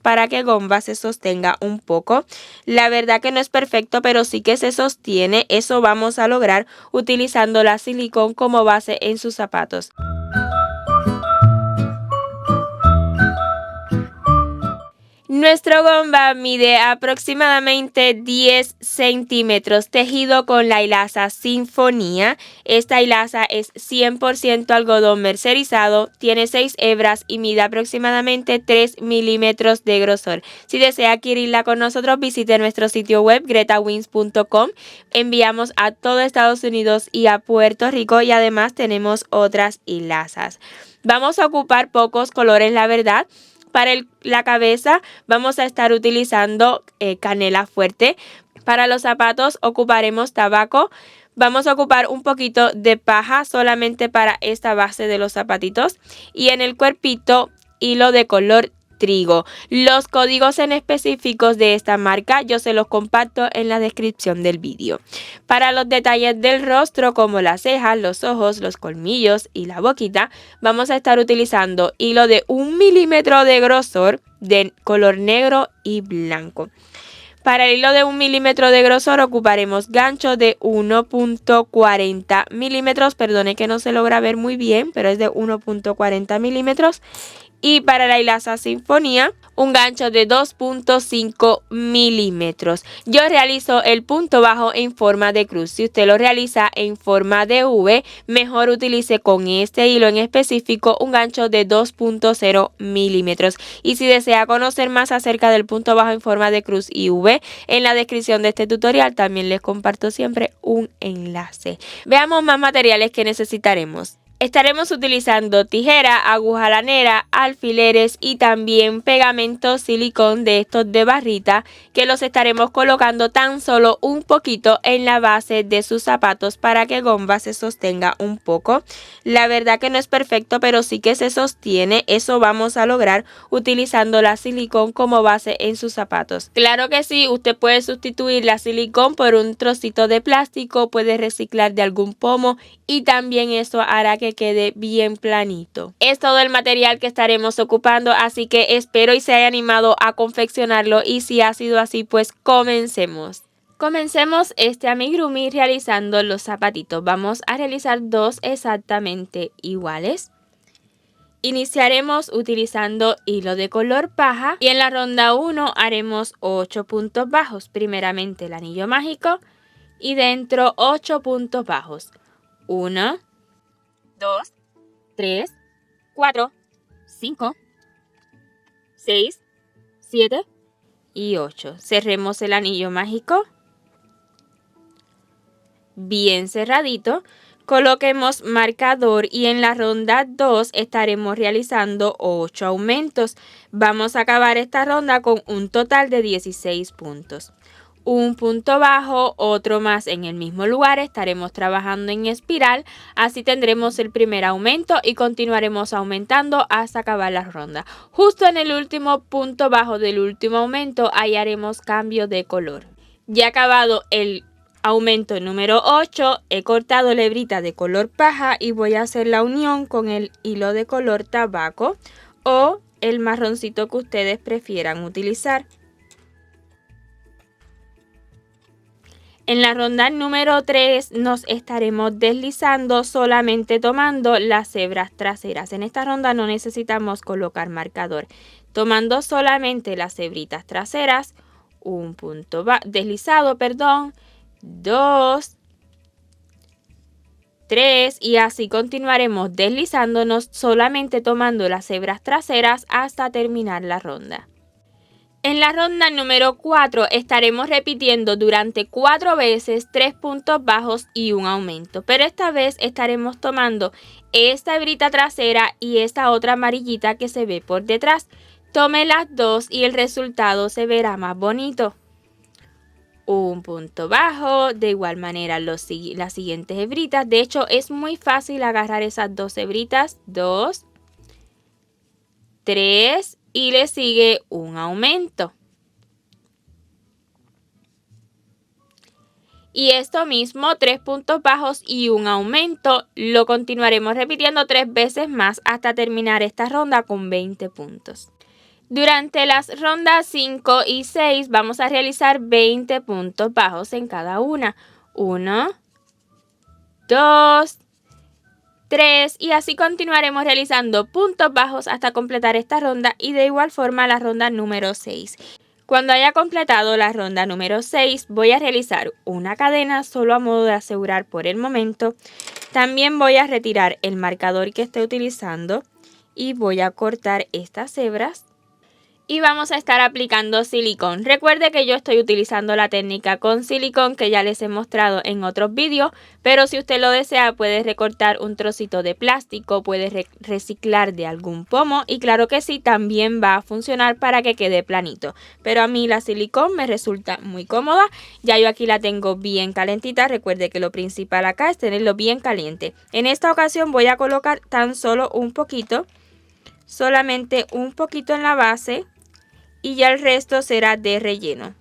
para que Gomba se sostenga un poco. La verdad que no es perfecto, pero sí que se sostiene. Eso vamos a lograr utilizando la silicón como base en sus zapatos. Nuestro Gomba mide aproximadamente 10 centímetros, tejido con la hilaza Sinfonía. Esta hilaza es 100% algodón mercerizado, tiene 6 hebras y mide aproximadamente 3 milímetros de grosor. Si desea adquirirla con nosotros, visite nuestro sitio web gretawins.com. Enviamos a todo Estados Unidos y a Puerto Rico, y además tenemos otras hilazas. Vamos a ocupar pocos colores, la verdad. Para la cabeza vamos a estar utilizando canela fuerte. Para los zapatos ocuparemos tabaco. Vamos a ocupar un poquito de paja solamente para esta base de los zapatitos. Y en el cuerpito, hilo de color trigo. Los códigos en específicos de esta marca yo se los comparto en la descripción del vídeo. Para los detalles del rostro, como las cejas, los ojos, los colmillos y la boquita, vamos a estar utilizando hilo de 1 milímetro de grosor de color negro y blanco. Para el hilo de 1 milímetro de grosor ocuparemos gancho de 1.40 milímetros. Perdone que no se logra ver muy bien, pero es de 1.40 milímetros. Y para la hilaza Sinfonía, un gancho de 2.5 milímetros. Yo realizo el punto bajo en forma de cruz. Si usted lo realiza en forma de V, mejor utilice con este hilo en específico un gancho de 2.0 milímetros. Y si desea conocer más acerca del punto bajo en forma de cruz y V, en la descripción de este tutorial también les comparto siempre un enlace. Veamos más materiales que necesitaremos. Estaremos utilizando tijera, aguja lanera, alfileres y también pegamento silicón de estos de barrita, que los estaremos colocando tan solo un poquito en la base de sus zapatos para que Gomba se sostenga un poco. La verdad que no es perfecto, pero sí que se sostiene. Eso vamos a lograr utilizando la silicón como base en sus zapatos. Claro que sí, usted puede sustituir la silicón por un trocito de plástico, puede reciclar de algún pomo y también eso hará que quede bien planito. Es todo el material que estaremos ocupando, así que espero y se haya animado a confeccionarlo, y si ha sido así, pues comencemos. Comencemos este amigurumi realizando los zapatitos. Vamos a realizar 2 exactamente iguales. Iniciaremos utilizando hilo de color paja y en la ronda 1 haremos 8 puntos bajos. Primeramente el anillo mágico y dentro 8 puntos bajos. 1, 2, 3, 4, 5, 6, 7 y 8. Cerremos el anillo mágico bien cerradito. Coloquemos marcador y en la ronda 2 estaremos realizando 8 aumentos. Vamos a acabar esta ronda con un total de 16 puntos. Un punto bajo, otro más en el mismo lugar, estaremos trabajando en espiral, así tendremos el primer aumento y continuaremos aumentando hasta acabar la ronda. Justo en el último punto bajo del último aumento, ahí haremos cambio de color. Ya acabado el aumento número 8, he cortado la hebrita de color paja y voy a hacer la unión con el hilo de color tabaco o el marroncito que ustedes prefieran utilizar. En la ronda número 3 nos estaremos deslizando solamente tomando las hebras traseras. En esta ronda no necesitamos colocar marcador. Tomando solamente las hebritas traseras, un punto deslizado, 2, 3 y así continuaremos deslizándonos solamente tomando las hebras traseras hasta terminar la ronda. En la ronda número 4 estaremos repitiendo durante 4 veces 3 puntos bajos y un aumento, pero esta vez estaremos tomando esta hebrita trasera y esta otra amarillita que se ve por detrás. Tome las dos y el resultado se verá más bonito. Un punto bajo, de igual manera las siguientes hebritas. De hecho es muy fácil agarrar esas dos hebritas, 2, 3 y le sigue un aumento. Y esto mismo, 3 puntos bajos y un aumento, lo continuaremos repitiendo 3 veces más hasta terminar esta ronda con 20 puntos. Durante las rondas 5 y 6 vamos a realizar 20 puntos bajos en cada una. 1, 2, 3 y así continuaremos realizando puntos bajos hasta completar esta ronda y de igual forma la ronda número 6. Cuando haya completado la ronda número 6 voy a realizar una cadena solo a modo de asegurar por el momento. También voy a retirar el marcador que estoy utilizando y voy a cortar estas hebras. Y vamos a estar aplicando silicón. Recuerde que yo estoy utilizando la técnica con silicón que ya les he mostrado en otros vídeos, pero si usted lo desea puede recortar un trocito de plástico, puede reciclar de algún pomo y claro que sí, también va a funcionar para que quede planito. Pero a mí la silicón me resulta muy cómoda, ya yo aquí la tengo bien calentita, recuerde que lo principal acá es tenerlo bien caliente. En esta ocasión voy a colocar tan solo un poquito, solamente un poquito en la base. Y ya el resto será de relleno.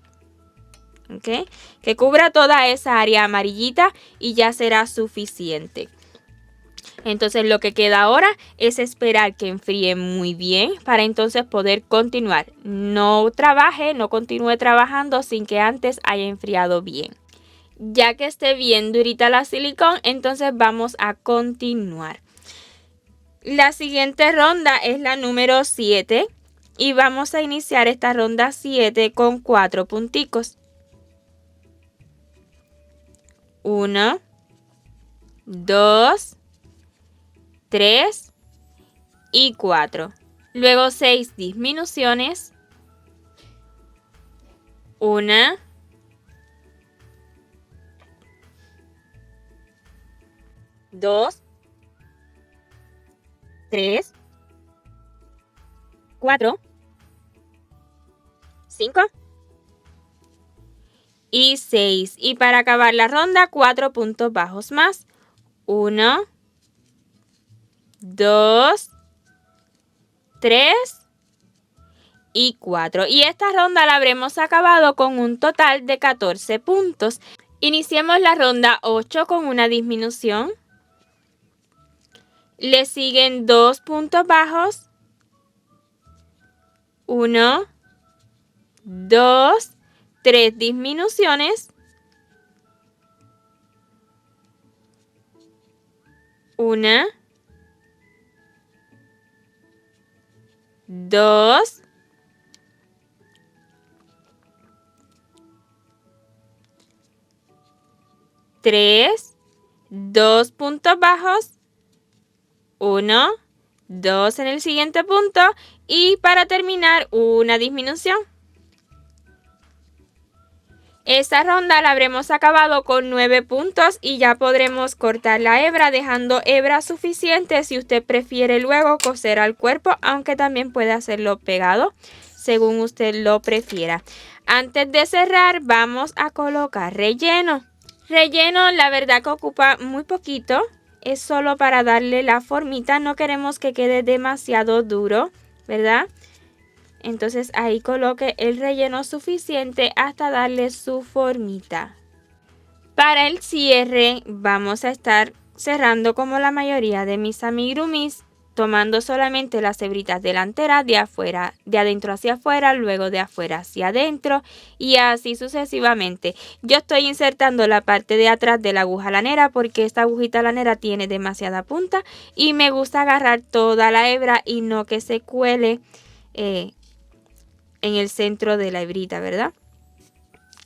¿Ok? Que cubra toda esa área amarillita y ya será suficiente. Entonces lo que queda ahora es esperar que enfríe muy bien para entonces poder continuar. No continúe trabajando sin que antes haya enfriado bien. Ya que esté bien durita la silicón, entonces vamos a continuar. La siguiente ronda es la número 7. Y vamos a iniciar esta ronda 7 con 4 punticos. 1, 2, 3 y 4. Luego 6 disminuciones. 1, 2, 3, 4, 5 y 6. Y para acabar la ronda, 4 puntos bajos más. 1, 2, 3 y 4. Y esta ronda la habremos acabado con un total de 14 puntos. Iniciemos la ronda 8 con una disminución. Le siguen 2 puntos bajos. 1, 2, 3 disminuciones. 1, 2, 3, 2 puntos bajos. 1, 2 en el siguiente punto y para terminar una disminución. Esta ronda la habremos acabado con 9 puntos y ya podremos cortar la hebra dejando hebra suficiente si usted prefiere luego coser al cuerpo, aunque también puede hacerlo pegado según usted lo prefiera. Antes de cerrar vamos a colocar relleno. Relleno la verdad que ocupa muy poquito, es solo para darle la formita, no queremos que quede demasiado duro, ¿verdad? Entonces ahí coloque el relleno suficiente hasta darle su formita. Para el cierre vamos a estar cerrando como la mayoría de mis amigurumis, tomando solamente las hebritas delanteras de adentro hacia afuera, luego de afuera hacia adentro y así sucesivamente. Yo estoy insertando la parte de atrás de la aguja lanera porque esta agujita lanera tiene demasiada punta y me gusta agarrar toda la hebra y no que se cuele en el centro de la hebrita, ¿verdad?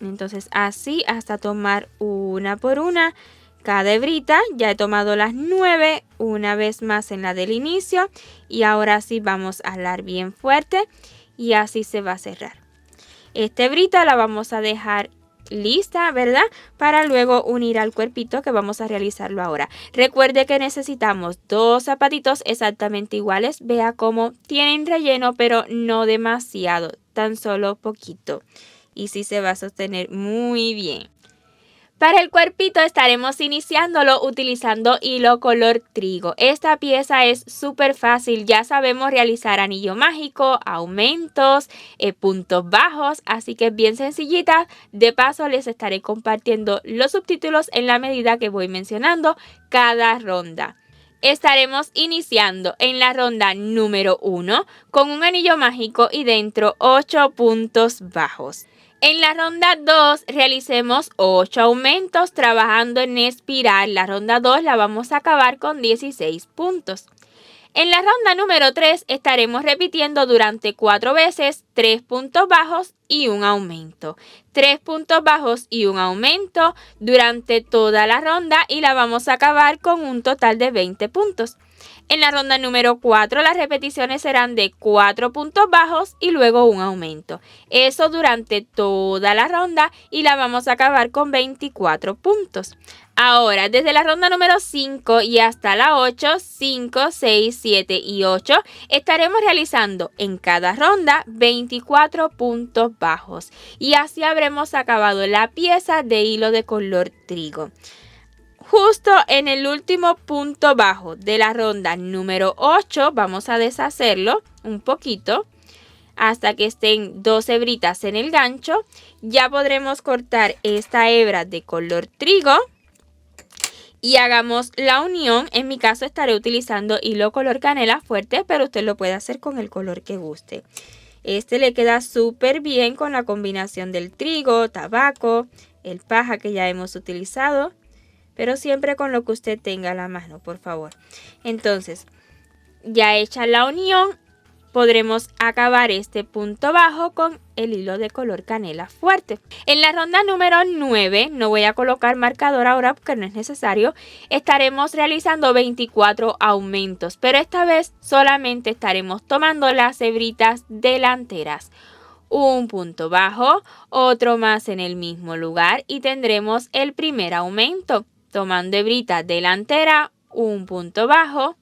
Entonces así hasta tomar una por una cada hebrita. Ya he tomado las 9 una vez más en la del inicio y ahora sí vamos a alar bien fuerte y así se va a cerrar. Esta hebrita la vamos a dejar lista, ¿verdad? Para luego unir al cuerpito que vamos a realizarlo ahora. Recuerde que necesitamos 2 zapatitos exactamente iguales. Vea cómo tienen relleno, pero no demasiado, tan solo poquito. Y sí se va a sostener muy bien. Para el cuerpito estaremos iniciándolo utilizando hilo color trigo. Esta pieza es súper fácil, ya sabemos realizar anillo mágico, aumentos, puntos bajos, así que es bien sencillita. De paso les estaré compartiendo los subtítulos en la medida que voy mencionando cada ronda. Estaremos iniciando en la ronda número 1 con un anillo mágico y dentro 8 puntos bajos. En la ronda 2 realicemos 8 aumentos trabajando en espiral. La ronda 2 la vamos a acabar con 16 puntos. En la ronda número 3 estaremos repitiendo durante 4 veces 3 puntos bajos y un aumento. 3 puntos bajos y un aumento durante toda la ronda y la vamos a acabar con un total de 20 puntos. En la ronda número 4 las repeticiones serán de 4 puntos bajos y luego un aumento. Eso durante toda la ronda y la vamos a acabar con 24 puntos. Ahora, desde la ronda número 5 y hasta la 8, 5, 6, 7 y 8, estaremos realizando en cada ronda 24 puntos bajos. Y así habremos acabado la pieza de hilo de color trigo. Justo en el último punto bajo de la ronda número 8, vamos a deshacerlo un poquito hasta que estén 2 hebritas en el gancho. Ya podremos cortar esta hebra de color trigo y hagamos la unión. En mi caso estaré utilizando hilo color canela fuerte, pero usted lo puede hacer con el color que guste. Este le queda súper bien con la combinación del trigo, tabaco, el paja que ya hemos utilizado, pero siempre con lo que usted tenga a la mano, por favor. Entonces, ya hecha la unión, podremos acabar este punto bajo con el hilo de color canela fuerte. En la ronda número 9, no voy a colocar marcador ahora porque no es necesario, estaremos realizando 24 aumentos, pero esta vez solamente estaremos tomando las hebritas delanteras. Un punto bajo, otro más en el mismo lugar y tendremos el primer aumento. Tomando hebrita delantera, un punto bajo,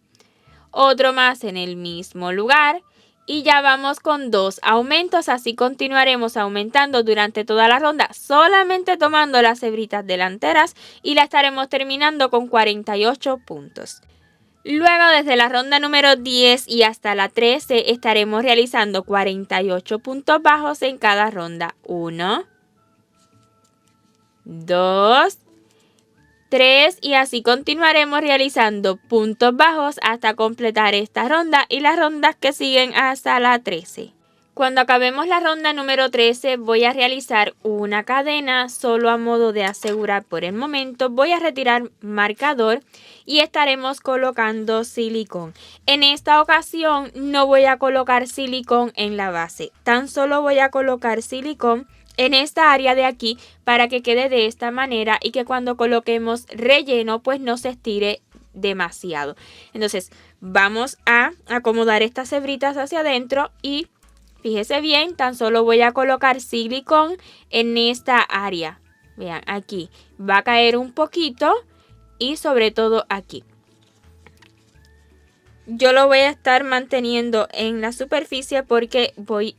otro más en el mismo lugar y ya vamos con 2 aumentos. Así continuaremos aumentando durante toda la ronda, solamente tomando las hebritas delanteras y la estaremos terminando con 48 puntos. Luego, desde la ronda número 10 y hasta la 13, estaremos realizando 48 puntos bajos en cada ronda. 1, 2, 3 y así continuaremos realizando puntos bajos hasta completar esta ronda y las rondas que siguen hasta la 13. Cuando acabemos la ronda número 13 voy a realizar una cadena solo a modo de asegurar por el momento. Voy a retirar marcador y estaremos colocando silicón. En esta ocasión no voy a colocar silicón en la base, tan solo voy a colocar silicón en esta área de aquí para que quede de esta manera y que cuando coloquemos relleno pues no se estire demasiado. Entonces vamos a acomodar estas hebritas hacia adentro y fíjese bien, tan solo voy a colocar silicón en esta área. Vean, aquí va a caer un poquito y sobre todo aquí. Yo lo voy a estar manteniendo en la superficie porque voy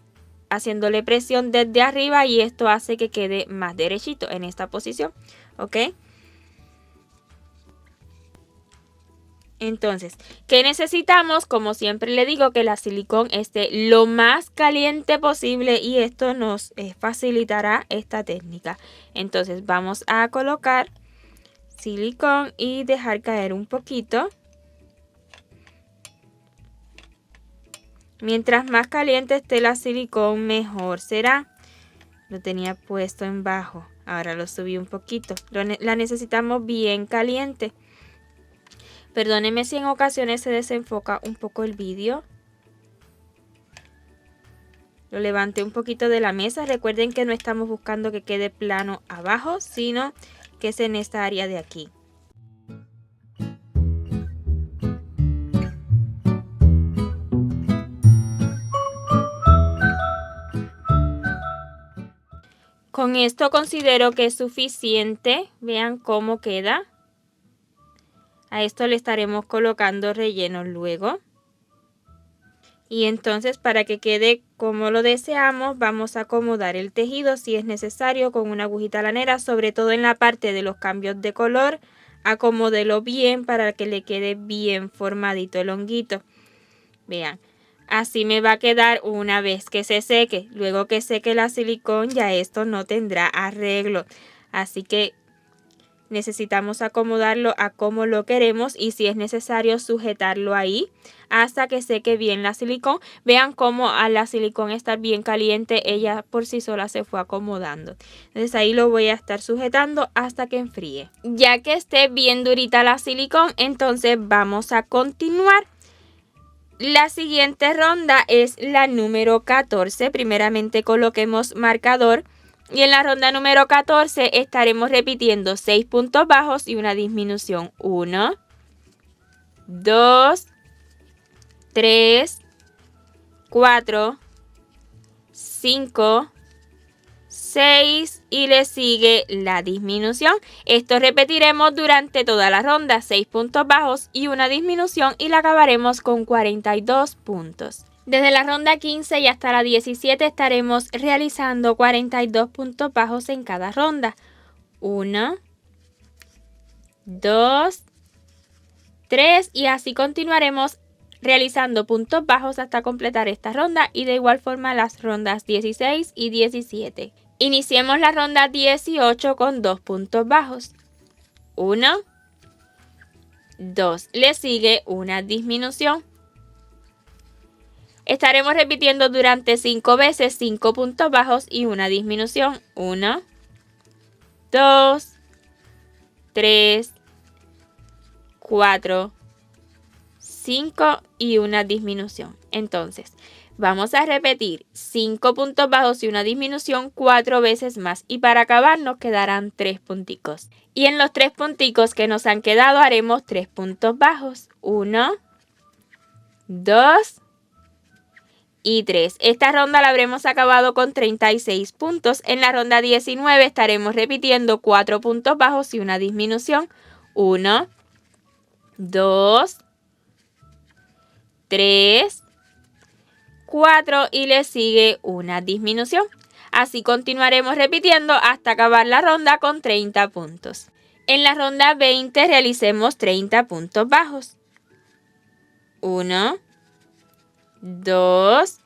haciéndole presión desde arriba y esto hace que quede más derechito en esta posición, ¿ok? Entonces, ¿qué necesitamos? Como siempre le digo, que la silicón esté lo más caliente posible y esto nos facilitará esta técnica. Entonces, vamos a colocar silicón y dejar caer un poquito. Mientras más caliente esté la silicón, mejor será. Lo tenía puesto en bajo, ahora lo subí un poquito. La necesitamos bien caliente. Perdónenme si en ocasiones se desenfoca un poco el vídeo. Lo levanté un poquito de la mesa. Recuerden que no estamos buscando que quede plano abajo, sino que es en esta área de aquí. Con esto considero que es suficiente. Vean cómo queda. A esto le estaremos colocando relleno luego. Y entonces, para que quede como lo deseamos, vamos a acomodar el tejido si es necesario con una agujita lanera, sobre todo en la parte de los cambios de color. Acomódelo bien para que le quede bien formadito el honguito. Vean, así me va a quedar una vez que se seque. Luego que seque la silicón, ya esto no tendrá arreglo. Así que necesitamos acomodarlo a como lo queremos y si es necesario sujetarlo ahí hasta que seque bien la silicón. Vean cómo al la silicón estar bien caliente, ella por sí sola se fue acomodando. Entonces ahí lo voy a estar sujetando hasta que enfríe. Ya que esté bien durita la silicón, entonces vamos a continuar. La siguiente ronda es la número 14. Primeramente coloquemos marcador. Y en la ronda número 14 estaremos repitiendo 6 puntos bajos y una disminución. 1, 2, 3, 4, 5, 6 y le sigue la disminución. Esto repetiremos durante toda la ronda, 6 puntos bajos y una disminución y la acabaremos con 42 puntos. Desde la ronda 15 y hasta la 17 estaremos realizando 42 puntos bajos en cada ronda. 1, 2, 3 y así continuaremos realizando puntos bajos hasta completar esta ronda y de igual forma las rondas 16 y 17. Iniciemos la ronda 18 con 2 puntos bajos. 1, 2. Le sigue una disminución. Estaremos repitiendo durante 5 veces 5 puntos bajos y una disminución. 1, 2, 3, 4, 5 y una disminución. Entonces, vamos a repetir 5 puntos bajos y una disminución 4 veces más. Y para acabar nos quedarán 3 punticos. Y en los 3 punticos que nos han quedado haremos 3 puntos bajos. 1, 2 y 3. Esta ronda la habremos acabado con 36 puntos. En la ronda 19 estaremos repitiendo 4 puntos bajos y una disminución. 1, 2, 3, 4 y le sigue una disminución. Así continuaremos repitiendo hasta acabar la ronda con 30 puntos. En la ronda 20 realicemos 30 puntos bajos. 1, 2,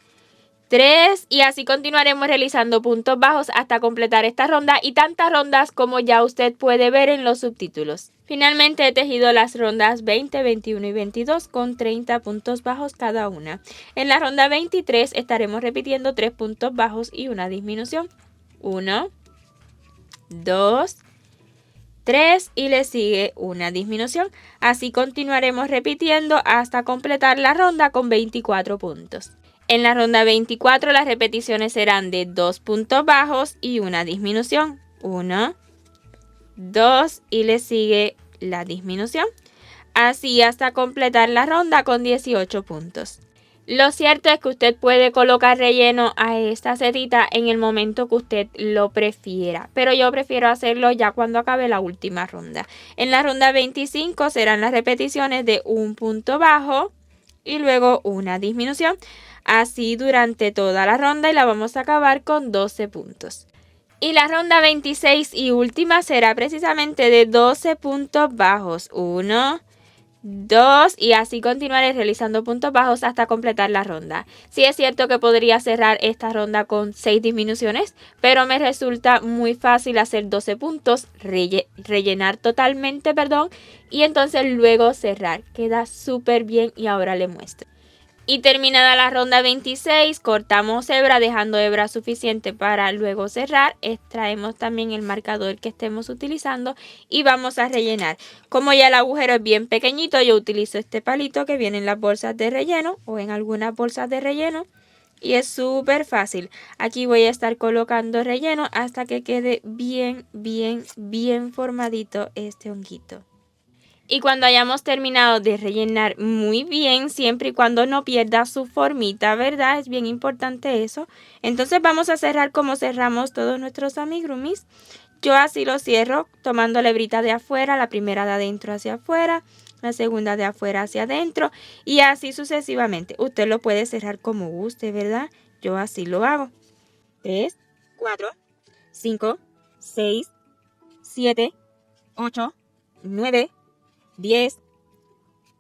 3 y así continuaremos realizando puntos bajos hasta completar esta ronda y tantas rondas como ya usted puede ver en los subtítulos. Finalmente he tejido las rondas 20, 21 y 22 con 30 puntos bajos cada una. En la ronda 23 estaremos repitiendo 3 puntos bajos y una disminución. 1, 2, 3 y le sigue una disminución. Así continuaremos repitiendo hasta completar la ronda con 24 puntos. En la ronda 24 las repeticiones serán de 2 puntos bajos y una disminución. 1, 2 y le sigue la disminución. Así hasta completar la ronda con 18 puntos. Lo cierto es que usted puede colocar relleno a esta setita en el momento que usted lo prefiera, pero yo prefiero hacerlo ya cuando acabe la última ronda. En la ronda 25 serán las repeticiones de un punto bajo y luego una disminución. Así durante toda la ronda y la vamos a acabar con 12 puntos. Y la ronda 26 y última será precisamente de 12 puntos bajos. 1, 2 y así continuaré realizando puntos bajos hasta completar la ronda. Sí es cierto que podría cerrar esta ronda con 6 disminuciones, pero me resulta muy fácil hacer 12 puntos, rellenar totalmente, y entonces luego cerrar. Queda súper bien y ahora le muestro. Y terminada la ronda 26, cortamos hebra dejando hebra suficiente para luego cerrar. Extraemos también el marcador que estemos utilizando y vamos a rellenar. Como ya el agujero es bien pequeñito, yo utilizo este palito que viene en las bolsas de relleno o en algunas bolsas de relleno. Y es súper fácil. Aquí voy a estar colocando relleno hasta que quede bien formadito este honguito. Y cuando hayamos terminado de rellenar muy bien, siempre y cuando no pierda su formita, ¿verdad? Es bien importante eso. Entonces vamos a cerrar como cerramos todos nuestros amigurumis. Yo así lo cierro tomando la hebrita de afuera, la primera de adentro hacia afuera, la segunda de afuera hacia adentro y así sucesivamente. Usted lo puede cerrar como guste, ¿verdad? Yo así lo hago. 3, 4, 5, 6, 7, 8, 9, 10,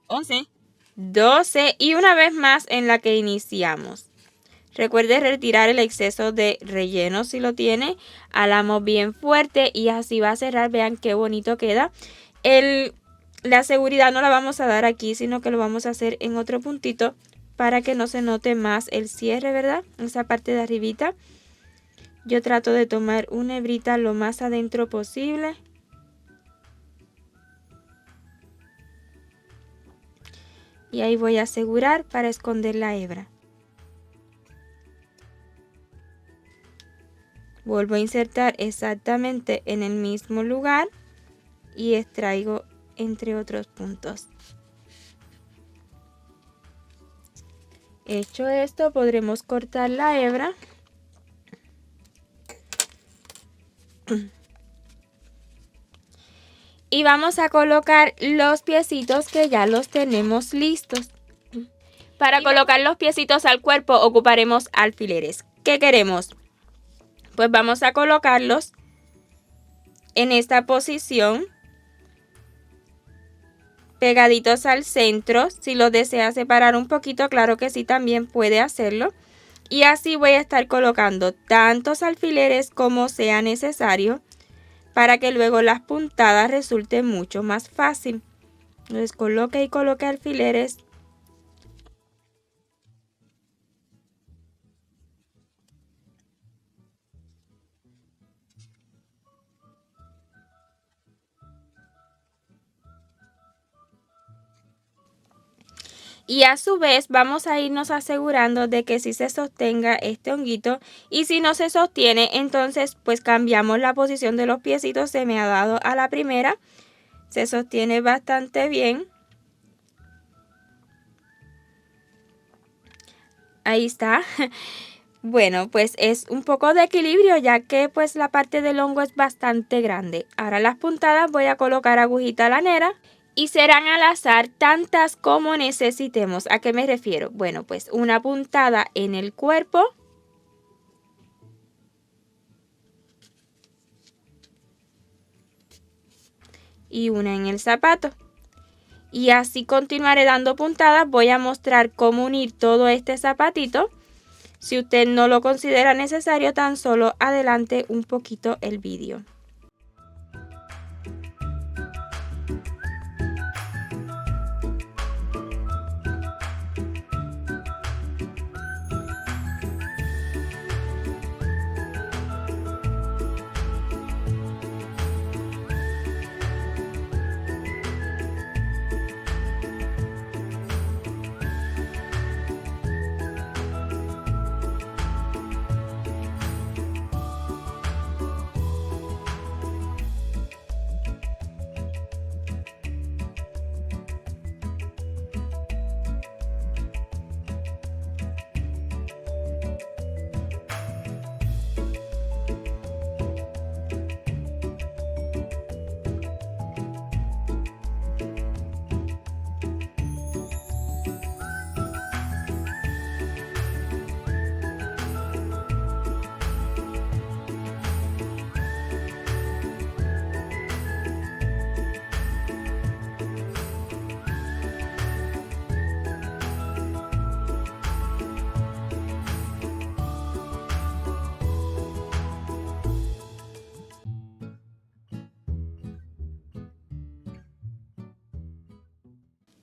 11, 12 y una vez más en la que iniciamos. Recuerde retirar el exceso de relleno si lo tiene. Alamos bien fuerte y así va a cerrar. Vean qué bonito queda. La seguridad no la vamos a dar aquí, sino que lo vamos a hacer en otro puntito para que no se note más el cierre, ¿verdad? Esa parte de arribita. Yo trato de tomar una hebrita lo más adentro posible. Y ahí voy a asegurar para esconder la hebra. Vuelvo a insertar exactamente en el mismo lugar y extraigo entre otros puntos. Hecho esto, podremos cortar la hebra. Y vamos a colocar los piecitos que ya los tenemos listos. Para colocar los piecitos al cuerpo ocuparemos alfileres. ¿Qué queremos? Pues vamos a colocarlos en esta posición, pegaditos al centro. Si lo desea separar un poquito, claro que sí, también puede hacerlo. Y así voy a estar colocando tantos alfileres como sea necesario para que luego las puntadas resulten mucho más fácil. Entonces coloque y coloque alfileres. Y a su vez vamos a irnos asegurando de que sí se sostenga este honguito, y si no se sostiene, entonces pues cambiamos la posición de los piecitos. Se me ha dado a la primera, se sostiene bastante bien. Ahí está. Bueno, pues es un poco de equilibrio, ya que pues la parte del hongo es bastante grande. Ahora las puntadas voy a colocar agujita lanera y serán al azar tantas como necesitemos. ¿A qué me refiero? Bueno, pues una puntada en el cuerpo. Y una en el zapato. Y así continuaré dando puntadas. Voy a mostrar cómo unir todo este zapatito. Si usted no lo considera necesario, tan solo adelante un poquito el vídeo.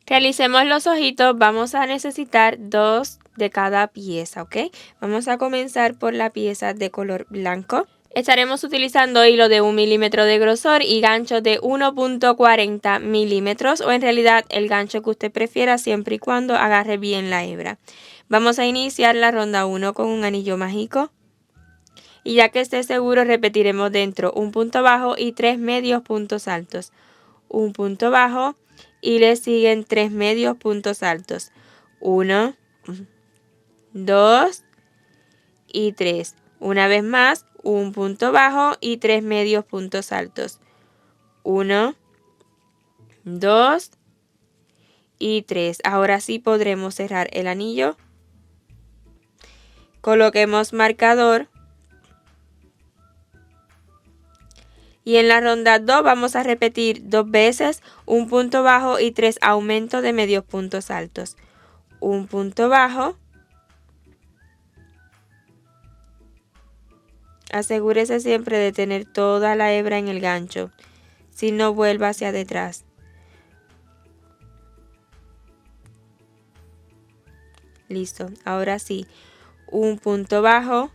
Realicemos los ojitos. Vamos a necesitar 2 de cada pieza, ¿ok? Vamos a comenzar por la pieza de color blanco. Estaremos utilizando hilo de 1 milímetro de grosor y gancho de 1.40 milímetros, o en realidad el gancho que usted prefiera, siempre y cuando agarre bien la hebra. Vamos a iniciar la ronda 1 con un anillo mágico. Y ya que esté seguro, repetiremos dentro un punto bajo y 3 medios puntos altos. Un punto bajo y le siguen 3 medios puntos altos. 1, 2 y 3. Una vez más, un punto bajo y 3 medios puntos altos. 1, 2 y 3. Ahora sí podremos cerrar el anillo. Coloquemos marcador. Y en la ronda 2 vamos a repetir 2 veces un punto bajo y 3 aumentos de medios puntos altos. Un punto bajo Asegúrese siempre de tener toda la hebra en el gancho, si no vuelva hacia detrás. Listo, ahora sí, un punto bajo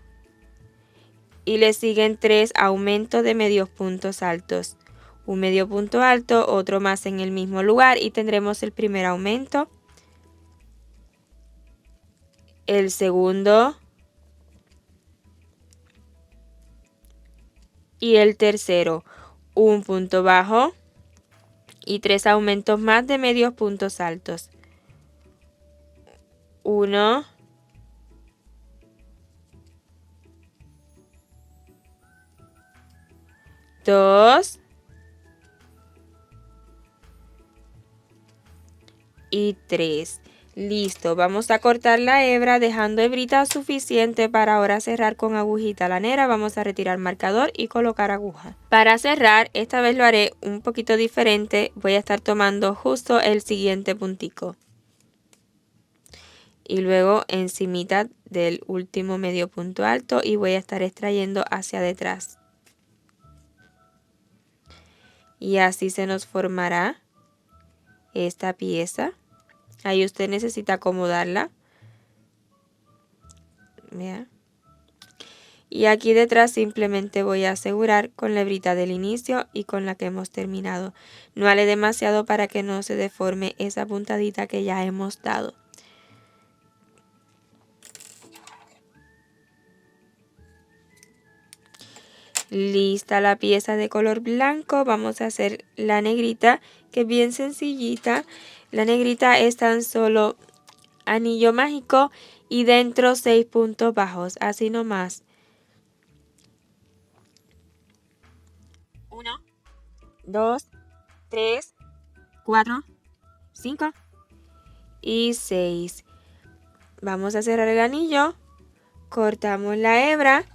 y le siguen 3 aumentos de medios puntos altos. Un medio punto alto, otro más en el mismo lugar y tendremos el primer aumento, el segundo y el tercero. Un punto bajo y 3 aumentos más de medios puntos altos. 1, 2 y 3. Listo, vamos a cortar la hebra dejando hebrita suficiente para ahora cerrar con agujita lanera. Vamos a retirar marcador y colocar aguja. Para cerrar, esta vez lo haré un poquito diferente. Voy a estar tomando justo el siguiente puntico. Y luego encimita del último medio punto alto y voy a estar extrayendo hacia detrás. Y así se nos formará esta pieza. Ahí usted necesita acomodarla. Vea. Y aquí detrás simplemente voy a asegurar con la hebrita del inicio y con la que hemos terminado. No ale demasiado para que no se deforme esa puntadita que ya hemos dado. Lista la pieza de color blanco, vamos a hacer la negrita, que es bien sencillita. La negrita es tan solo anillo mágico y dentro 6 puntos bajos, así nomás. 1, 2, 3, 4, 5 y 6. Vamos a cerrar el anillo, cortamos la hebra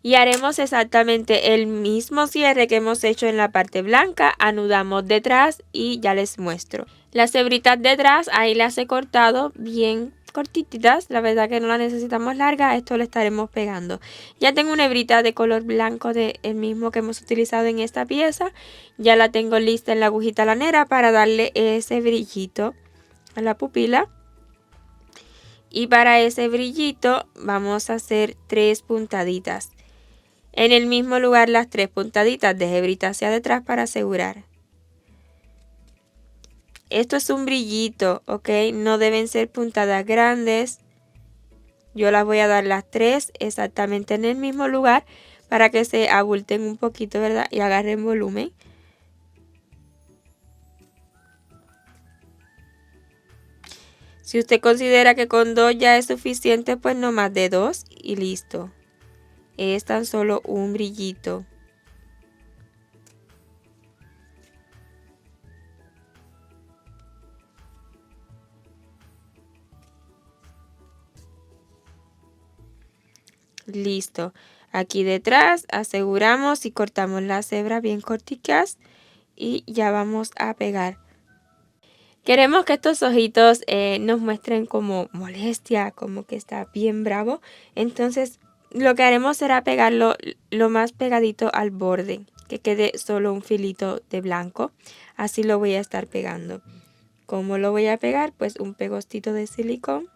y haremos exactamente el mismo cierre que hemos hecho en la parte blanca. Anudamos detrás y ya les muestro. Las hebritas detrás ahí las he cortado bien cortitas, la verdad que no la necesitamos larga, esto lo estaremos pegando. Ya tengo una hebrita de color blanco del mismo que hemos utilizado en esta pieza, ya la tengo lista en la agujita lanera para darle ese brillito a la pupila. Y para ese brillito vamos a hacer 3 puntaditas. En el mismo lugar las 3 puntaditas de hebrita hacia detrás para asegurar. Esto es un brillito, ¿ok? No deben ser puntadas grandes. Yo las voy a dar las 3 exactamente en el mismo lugar para que se abulten un poquito, ¿verdad? Y agarren volumen. Si usted considera que con 2 ya es suficiente, pues no más de 2 y listo. Es tan solo un brillito. Listo. Aquí detrás aseguramos y cortamos las hebras bien corticas y ya vamos a pegar. Queremos que estos ojitos nos muestren como molestia, como que está bien bravo. Entonces lo que haremos será pegarlo lo más pegadito al borde, que quede solo un filito de blanco. Así lo voy a estar pegando. ¿Cómo lo voy a pegar? Pues un pegostito de silicón.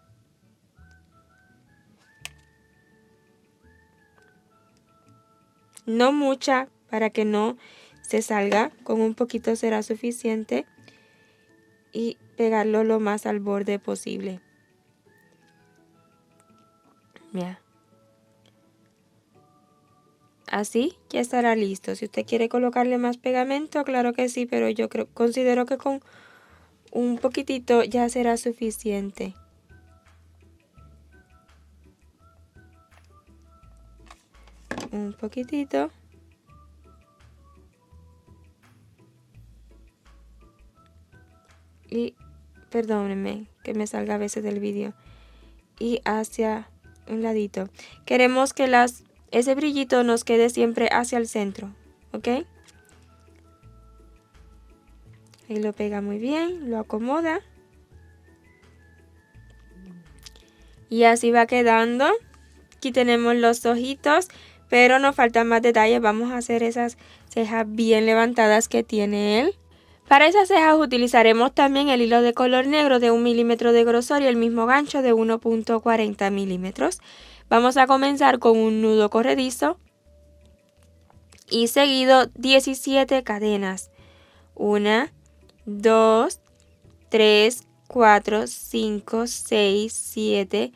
No mucha para que no se salga, con un poquito será suficiente. Y pegarlo lo más al borde posible. Mira. Así ya estará listo. Si usted quiere colocarle más pegamento, claro que sí, pero yo considero que con un poquitito ya será suficiente. Un poquitito. Y perdónenme que me salga a veces del vídeo. Y hacia un ladito. Queremos que ese brillito nos quede siempre hacia el centro, ¿ok? Ahí lo pega muy bien, lo acomoda. Y así va quedando. Aquí tenemos los ojitos, pero nos faltan más detalles. Vamos a hacer esas cejas bien levantadas que tiene él. Para esas cejas utilizaremos también el hilo de color negro de 1 milímetro de grosor y el mismo gancho de 1.40 milímetros. Vamos a comenzar con un nudo corredizo y seguido 17 cadenas. 1, 2, 3, 4, 5, 6, 7,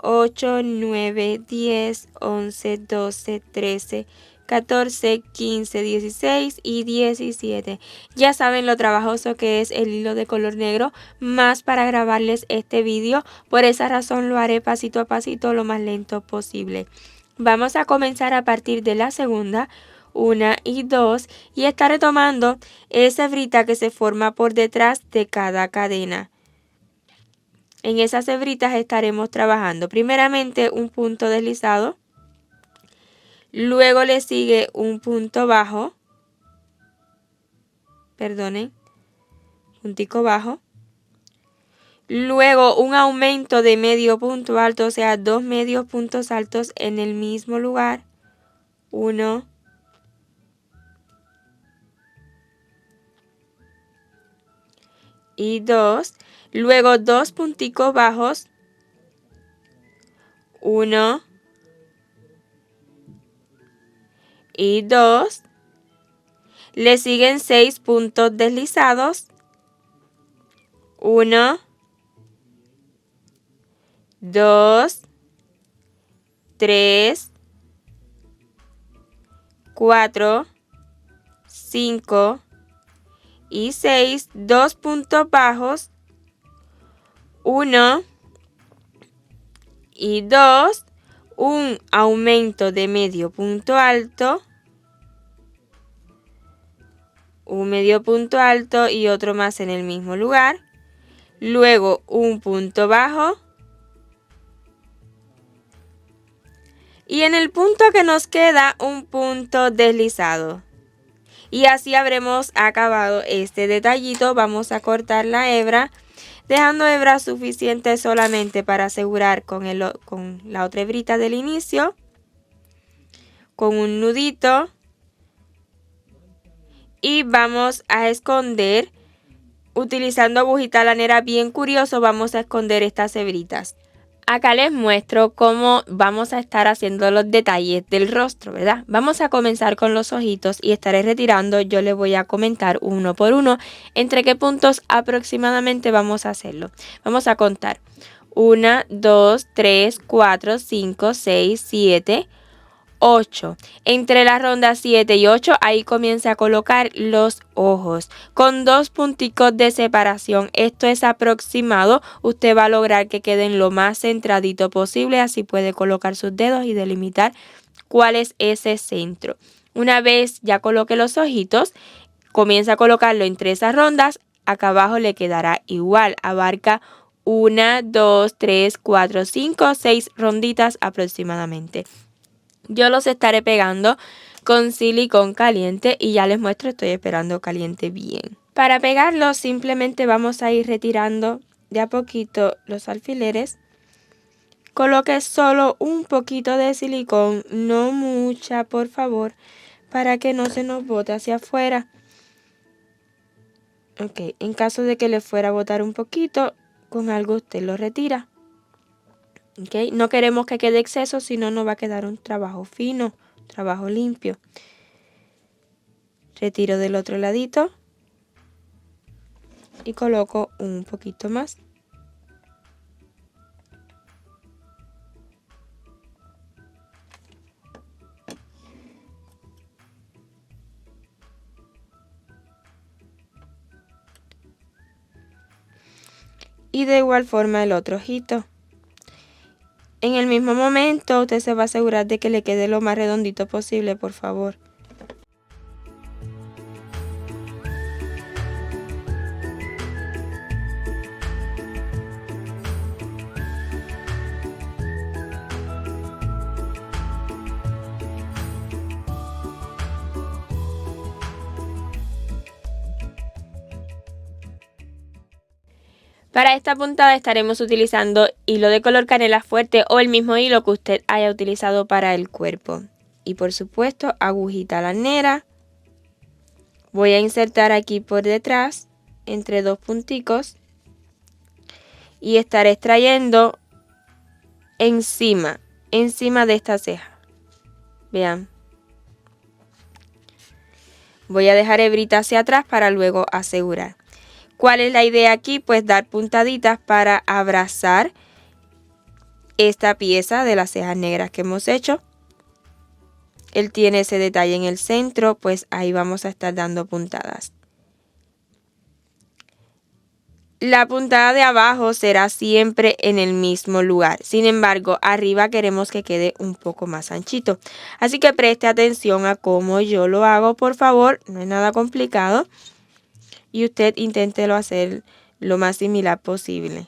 8, 9, 10, 11, 12, 13, 14, 15, 16 y 17. Ya saben lo trabajoso que es el hilo de color negro, más para grabarles este vídeo. Por esa razón lo haré pasito a pasito, lo más lento posible. Vamos a comenzar a partir de la segunda, 1 y 2, y estaré tomando esa hebrita que se forma por detrás de cada cadena. En esas hebritas estaremos trabajando primeramente un punto deslizado, luego le sigue un punto bajo, puntico bajo, luego un aumento de medio punto alto, o sea, 2 medios puntos altos en el mismo lugar, 1 y 2, luego 2 punticos bajos, 1 y 2, le siguen 6 puntos deslizados, 1, 2, 3, 4, 5 y 6, 2 puntos bajos, 1 y 2, un aumento de medio punto alto, un medio punto alto y otro más en el mismo lugar, luego un punto bajo y en el punto que nos queda un punto deslizado. Y así habremos acabado este detallito. Vamos a cortar la hebra, dejando hebra suficiente solamente para asegurar con la otra hebrita del inicio, con un nudito, y vamos a esconder, utilizando agujita lanera bien curioso, vamos a esconder estas hebritas. Acá les muestro cómo vamos a estar haciendo los detalles del rostro, ¿verdad? Vamos a comenzar con los ojitos y estaré retirando. Yo les voy a comentar uno por uno entre qué puntos aproximadamente vamos a hacerlo. Vamos a contar 1, 2, 3, 4, 5, 6, 7, 8. Entre la ronda 7 y 8 ahí comienza a colocar los ojos con 2 punticos de separación. Esto es aproximado. Usted va a lograr que queden lo más centradito posible. Así puede colocar sus dedos y delimitar cuál es ese centro. Una vez ya coloque los ojitos, comienza a colocarlo entre esas rondas. Acá abajo le quedará igual. Abarca 1, 2, 3, 4, 5, 6 ronditas aproximadamente. Yo los estaré pegando con silicón caliente y ya les muestro, estoy esperando caliente bien. Para pegarlos simplemente vamos a ir retirando de a poquito los alfileres. Coloque solo un poquito de silicón, no mucha por favor, para que no se nos bote hacia afuera. Ok, en caso de que le fuera a botar un poquito, con algo usted lo retira. Okay. No queremos que quede exceso, si no nos va a quedar un trabajo fino, trabajo limpio. Retiro del otro ladito y coloco un poquito más. Y de igual forma el otro ojito. En el mismo momento usted se va a asegurar de que le quede lo más redondito posible, por favor. Para esta puntada estaremos utilizando hilo de color canela fuerte o el mismo hilo que usted haya utilizado para el cuerpo. Y por supuesto, agujita lanera. Voy a insertar aquí por detrás, entre dos punticos. Y estaré extrayendo encima de esta ceja. Vean. Voy a dejar hebrita hacia atrás para luego asegurar. ¿Cuál es la idea aquí? Pues dar puntaditas para abrazar esta pieza de las cejas negras que hemos hecho. Él tiene ese detalle en el centro, pues ahí vamos a estar dando puntadas. La puntada de abajo será siempre en el mismo lugar. Sin embargo, arriba queremos que quede un poco más anchito. Así que preste atención a cómo yo lo hago, por favor. No es nada complicado. Y usted inténtelo hacer lo más similar posible.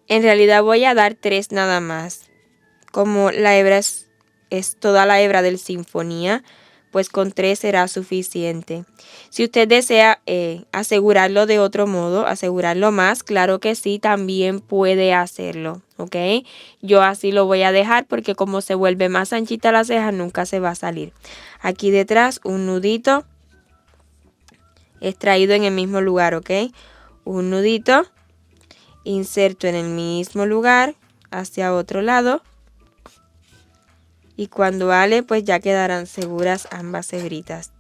En realidad voy a dar 3 nada más. Como la hebra es toda la hebra del Sinfonía, pues con 3 será suficiente. Si usted desea asegurarlo de otro modo, asegurarlo más, claro que sí, también puede hacerlo, ¿ok? Yo así lo voy a dejar porque como se vuelve más anchita la ceja, nunca se va a salir. Aquí detrás un nudito extraído en el mismo lugar, ¿ok? Un nudito. Inserto en el mismo lugar hacia otro lado y cuando ale pues ya quedarán seguras ambas hebritas.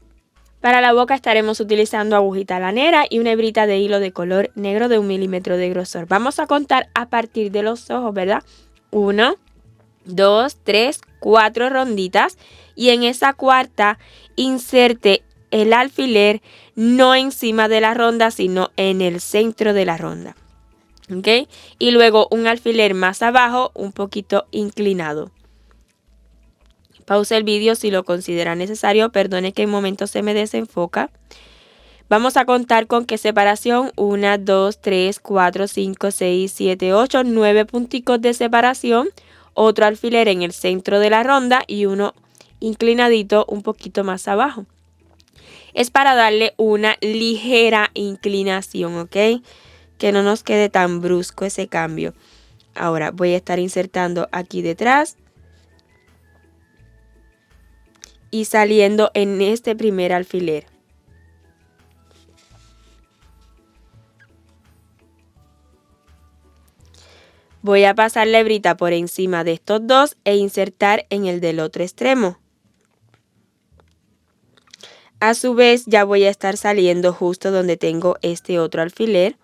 Para la boca estaremos utilizando agujita lanera y una hebrita de hilo de color negro de 1 milímetro de grosor. Vamos a contar a partir de los ojos, ¿verdad? 1, 2, 3, 4 ronditas y en esa cuarta inserte el alfiler no encima de la ronda sino en el centro de la ronda. ¿Ok? Y luego un alfiler más abajo, un poquito inclinado. Pause el vídeo si lo considera necesario. Perdone que en momentos se me desenfoca. Vamos a contar con qué separación. 1, 2, 3, 4, 5, 6, 7, 8, 9 punticos de separación. Otro alfiler en el centro de la ronda y uno inclinadito un poquito más abajo. Es para darle una ligera inclinación, ¿ok? Que no nos quede tan brusco ese cambio. Ahora voy a estar insertando aquí detrás y saliendo en este primer alfiler. Voy a pasar la hebrita por encima de estos dos e insertar en el del otro extremo. A su vez ya voy a estar saliendo justo donde tengo este otro alfiler.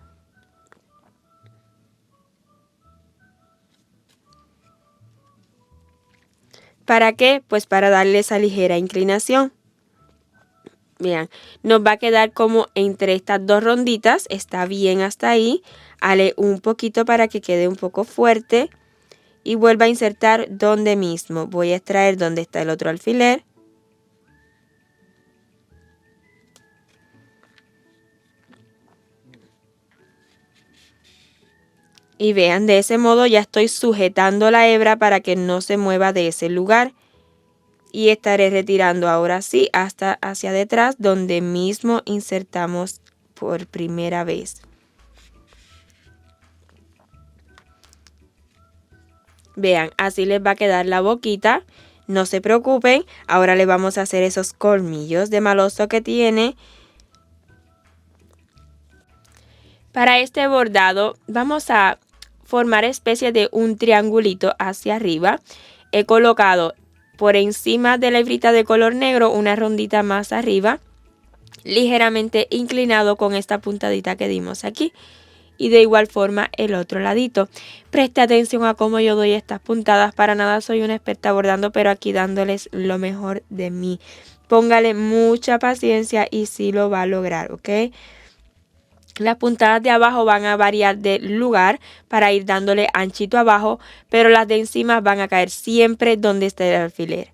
¿Para qué? Pues para darle esa ligera inclinación. Vean, nos va a quedar como entre estas dos ronditas. Está bien hasta ahí. Ale un poquito para que quede un poco fuerte. Y vuelva a insertar donde mismo. Voy a extraer donde está el otro alfiler. Y vean, de ese modo ya estoy sujetando la hebra para que no se mueva de ese lugar. Y estaré retirando ahora sí hasta hacia detrás donde mismo insertamos por primera vez. Vean, así les va a quedar la boquita. No se preocupen, ahora le vamos a hacer esos colmillos de maloso que tiene. Para este bordado vamos a formar especie de un triangulito hacia arriba. He colocado por encima de la hebrita de color negro una rondita más arriba, ligeramente inclinado con esta puntadita que dimos aquí. Y de igual forma el otro ladito. Preste atención a cómo yo doy estas puntadas. Para nada soy una experta bordando, pero aquí dándoles lo mejor de mí. Póngale mucha paciencia y sí lo va a lograr, ¿ok? Las puntadas de abajo van a variar de lugar para ir dándole anchito abajo, pero las de encima van a caer siempre donde esté el alfiler.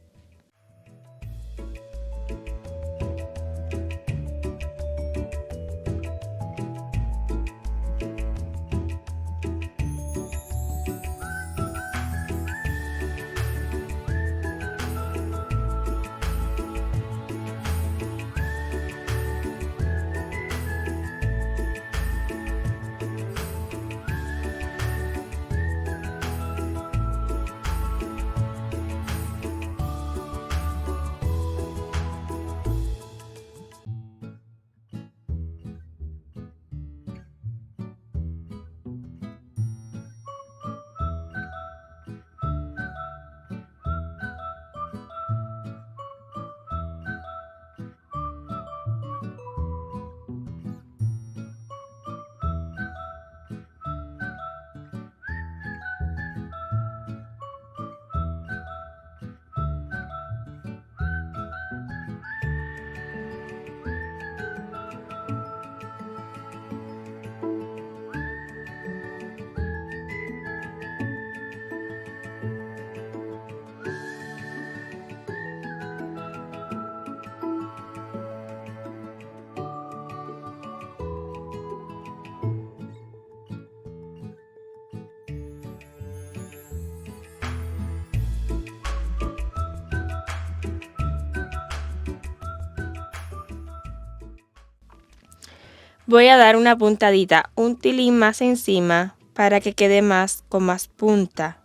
Voy a dar una puntadita, un tilín más encima para que quede con más punta,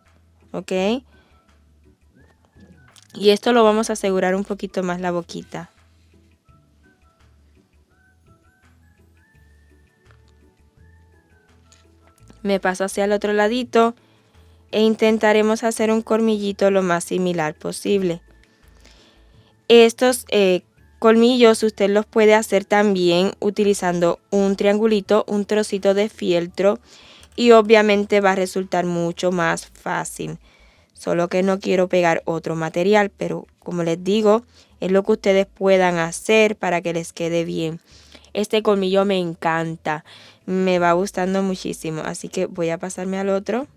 ¿ok? Y esto lo vamos a asegurar un poquito más la boquita. Me paso hacia el otro ladito e intentaremos hacer un colmillito lo más similar posible. Estos colmillos usted los puede hacer también utilizando un triangulito, un trocito de fieltro y obviamente va a resultar mucho más fácil. Solo que no quiero pegar otro material, pero como les digo, es lo que ustedes puedan hacer para que les quede bien. Este colmillo me encanta, me va gustando muchísimo, así que voy a pasarme al otro.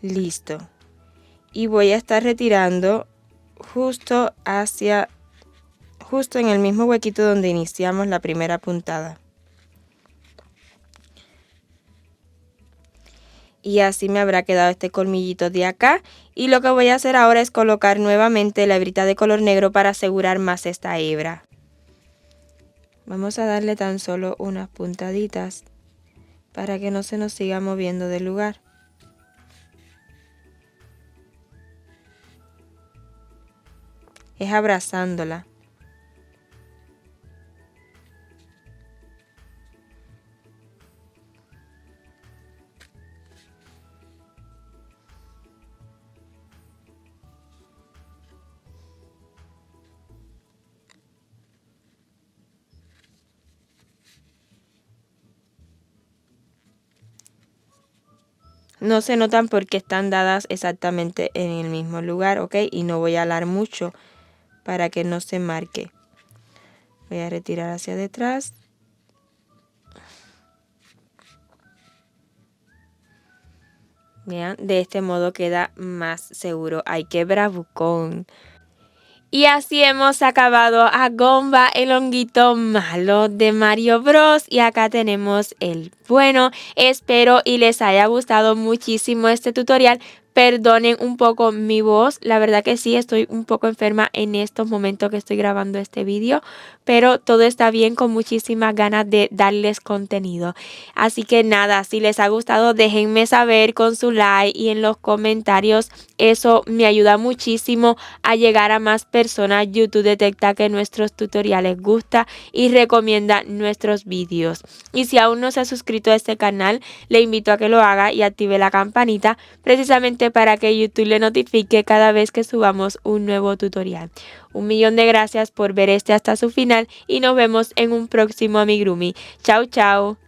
Listo. Y voy a estar retirando justo en el mismo huequito donde iniciamos la primera puntada. Y así me habrá quedado este colmillito de acá. Y lo que voy a hacer ahora es colocar nuevamente la hebrita de color negro para asegurar más esta hebra. Vamos a darle tan solo unas puntaditas para que no se nos siga moviendo del lugar. Es abrazándola. No se notan porque están dadas exactamente en el mismo lugar, ¿ok? Y no voy a alar mucho para que no se marque. Voy a retirar hacia detrás. Vean, de este modo queda más seguro. ¡Ay, qué bravucón! Y así hemos acabado a Gomba, el honguito malo de Mario Bros. Y acá tenemos el bueno. Espero y les haya gustado muchísimo este tutorial. Perdonen un poco mi voz, la verdad que sí, estoy un poco enferma en estos momentos que estoy grabando este vídeo, pero todo está bien, con muchísimas ganas de darles contenido. Así que nada, si les ha gustado déjenme saber con su like y en los comentarios, eso me ayuda muchísimo a llegar a más personas. YouTube detecta que nuestros tutoriales gustan y recomienda nuestros vídeos. Y si aún no se ha suscrito a este canal, le invito a que lo haga y active la campanita precisamente para que YouTube le notifique cada vez que subamos un nuevo tutorial. Un millón de gracias por ver este hasta su final y nos vemos en un próximo amigurumi. Chao, chao.